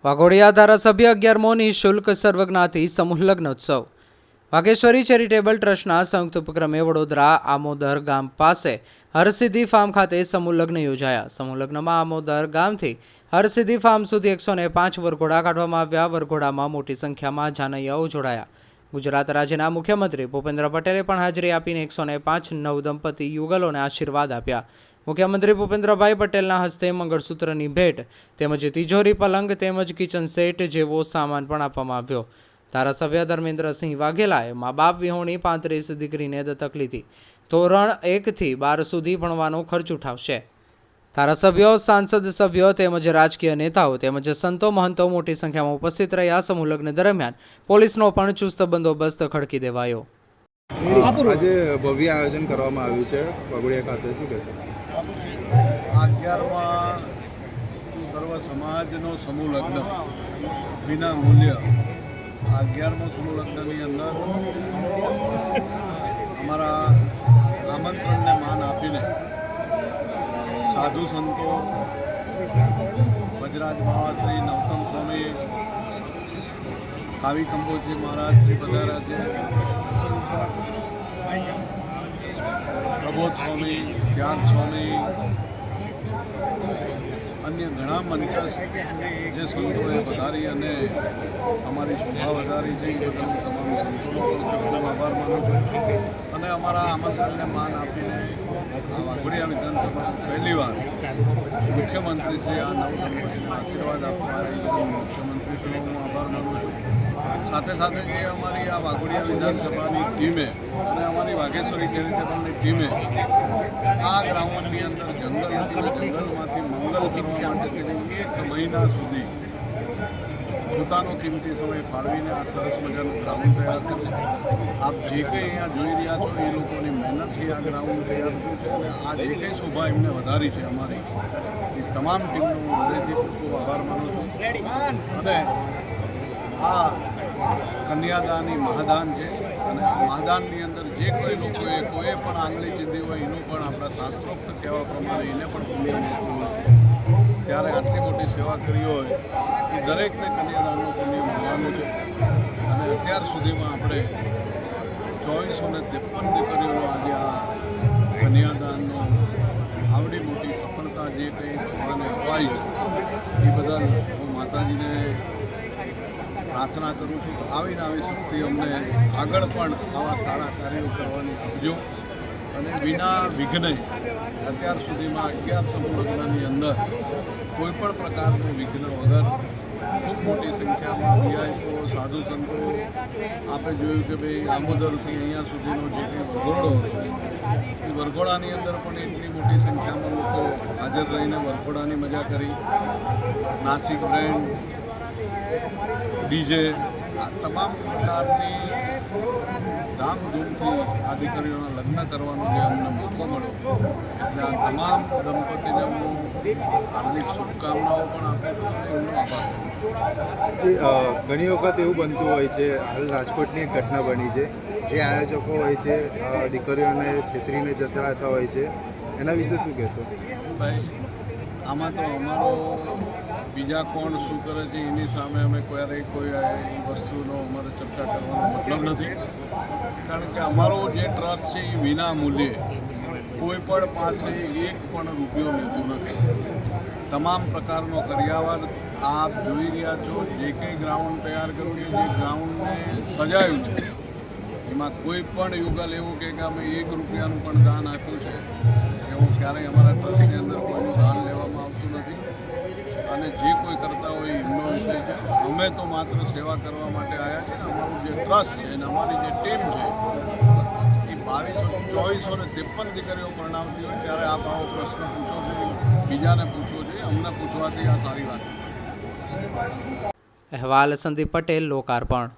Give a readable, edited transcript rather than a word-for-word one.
વાઘોડિયા ધારાસભ્ય 11મો નિઃશુલ્ક સર્વજ્ઞાતિ સમૂહ લગ્નોત્સવ વાઘેશ્વરી ચેરિટેબલ ટ્રસ્ટના સંયુક્ત ઉપક્રમે વડોદરા આમોદર ગામ પાસે હરસિદ્ધિ ફાર્મ ખાતે સમૂહ લગ્ન યોજાયા। સમૂહ લગ્નમાં આમોદર ગામથી હરસિદ્ધિ ફાર્મ સુધી 105 વરઘોડા કાઢવામાં આવ્યા। વરઘોડામાં મોટી સંખ્યામાં જાનૈયાઓ જોડાયા। ગુજરાત રાજ્યના મુખ્યમંત્રી ભૂપેન્દ્ર પટેલે પણ હાજરી આપીને 105 નવદંપતિ યુગલોને આશીર્વાદ આપ્યા। મુખ્યમંત્રી ભૂપેન્દ્રભાઈ પટેલના હસ્તે મંગળસૂત્રની ભેટ તેમજ તિજોરી પલંગ તેમજ કિચન સેટ જેવો સામાન પણ આપવામાં આવ્યો। ધારાસભ્ય ધર્મેન્દ્રસિંહ વાઘેલાએ મા બાપ વિહોણી 35 દીકરીને દત્તક લીધી। ધોરણ 1 થી 12 સુધી ભણવાનો ખર્ચ ઉઠાવશે। ધારાસભ્યો, સાંસદ સભ્યો તેમજ રાજકીય નેતાઓ તેમજ સંતો મહંતો મોટી સંખ્યામાં ઉપસ્થિત રહ્યા। સમૂહ લગ્ન દરમિયાન પોલીસનો પણ ચુસ્ત બંદોબસ્ત ખડકી દેવાયો। આજે ભવ્ય આયોજન કરવામાં આવ્યું છે વાઘોડિયા ખાતે, શું કહેશો? 11મા સર્વ સમાજનો સમૂહ લગ્ન વિના મૂલ્ય। 11મો સમૂહ લગ્નની અંદર અમારા આમંત્રણને માન આપીને સાધુ સંતો વજરાજ બાવા શ્રી નવતમ સ્વામી, કાવી કંબોજી મહારાજ શ્રી પધાર્યા છે, પ્રબોધ સ્વામી, ત્યાગ સ્વામી, અન્ય ઘણા મંચસ્થ જે સંતોએ વધારી અને અમારી શોભા વધારી છે એ બદલ તમામ સંતોનો ખૂબ આભાર માનું છું। અને અમારા આમંત્રણને માન આપીને આ વાઘોડિયા વિધાનસભામાં પહેલીવાર મુખ્યમંત્રી શ્રી આ નવદંપતિના આશીર્વાદ આપવા એ બદલ મુખ્યમંત્રીશ્રીનો હું આભાર માનું છું। સાથે સાથે જે અમારી આ વાઘોડિયા વિધાનસભાની ટીમે અને અમારી વાઘેશ્વરી ચેરિટેબલની ટીમે આ ગ્રાઉન્ડની અંદર જંગલ હતું, જંગલમાંથી મંગલ કરવા માટે તેની 1 મહિના સુધી પોતાનો કિંમતી સમય ફાળવીને આ સરસ મજાનું ગ્રાઉન્ડ તૈયાર કર્યું। આપ જે કંઈ અહીંયા જોઈ રહ્યા છો એ લોકોની મહેનતથી આ ગ્રાઉન્ડ તૈયાર થયું છે અને આ જે કંઈ શોભા એમને વધારી છે અમારી એ તમામ ટીમનો હું હૃદયથી ખૂબ ખૂબ આભાર માનું છું। અને આ કન્યાદાનની મહાદાન છે અને આ મહાદાનની અંદર જે કોઈ લોકોએ કોઈ પણ આંગળી ચીંધી હોય એનું પણ આપણા શાસ્ત્રોક્ત કહેવા પ્રમાણે એને પણ પુણ્ય મળતું હોય। ત્યારે આટલી મોટી સેવા કરી હોય એ દરેકને કન્યાદાનનું પુણ્ય મળવાનું છે। અને અત્યાર સુધીમાં આપણે 2453 દીકરીઓનો આજે આ કન્યાદાનનો આવડી મોટી સફળતા જે કંઈ ભગવાને અપાઈ છે એ બદલ હું માતાજીને પ્રાર્થના કરું છું કે આવીને આવી શક્તિ અમને આગળ પણ આવા સારા કાર્યો કરવાની આપજો। અને વિના વિઘ્ને અત્યાર સુધીમાં 11 સમૂહ લગ્નની અંદર કોઈ પણ પ્રકારનું વિઘ્ન વગર ખૂબ મોટી સંખ્યામાં વીઆઈપીઓ, સાધુ સંતો, આપણે જોયું કે ભાઈ આમોદરથી અહીંયા સુધીનો જે કંઈ વરઘોડો હતો એ વરઘોડાની અંદર પણ એટલી મોટી સંખ્યામાં લોકો હાજર રહીને વરઘોડાની મજા કરી। નાસિક બ્રેન્ડ, ડીજે, આ તમામ પ્રકારની ધામધૂમથી આ દીકરીઓના લગ્ન કરવાનો જે અમને મોકો મળ્યો એટલે આ તમામ દંપતીને હું હાર્દિક શુભકામનાઓ પણ આપું છું અને એમનો આભાર। ઘણી વખત એવું બનતું હોય છે, હાલ રાજકોટની એક ઘટના બની છે, જે આયોજકો હોય છે દીકરીઓને છેતરીને જતા રહેતા હોય છે, એના વિશે શું કહેશો? ભાઈ, આમાં તો અમારો બીજા કોણ શું કરે છે એની સામે અમે ક્યારેય કોઈ એ વસ્તુનો અમારે ચર્ચા કરવાનો મતલબ નથી, કારણ કે અમારો જે ટ્રસ્ટ છે એ વિના મૂલ્યે કોઈ પણ પાસે 1 પણ રૂપિયો લેતું નથી। તમામ પ્રકારનો કર્યાવર આપ જોઈ રહ્યા છો। જે કંઈ ગ્રાઉન્ડ તૈયાર કર્યું છે, જે ગ્રાઉન્ડને સજાયું છે એમાં કોઈ પણ યુગલ એવું કે અમે 1 રૂપિયાનું પણ દાન આપ્યું છે એવું ક્યારેય અમારા ટ્રસ્ટની અંદર કોઈનું દાન લેવામાં આવતું નથી। અને જે કોઈ કરતા હોય એમનો વિષય છે। અમે તો માત્ર સેવા કરવા માટે આવ્યા છીએ। અમારું જે ટ્રસ્ટ છે અને અમારી જે ટીમ છે એ 2453 દીકરીઓ પરણાવતી હોય ત્યારે આપ આવો પ્રશ્ન પૂછો છો, બીજાને પૂછવો જોઈએ, અમને પૂછવાથી આ સારી વાત છે। અહેવાલ સંદીપ પટેલ, લોકાર્પણ।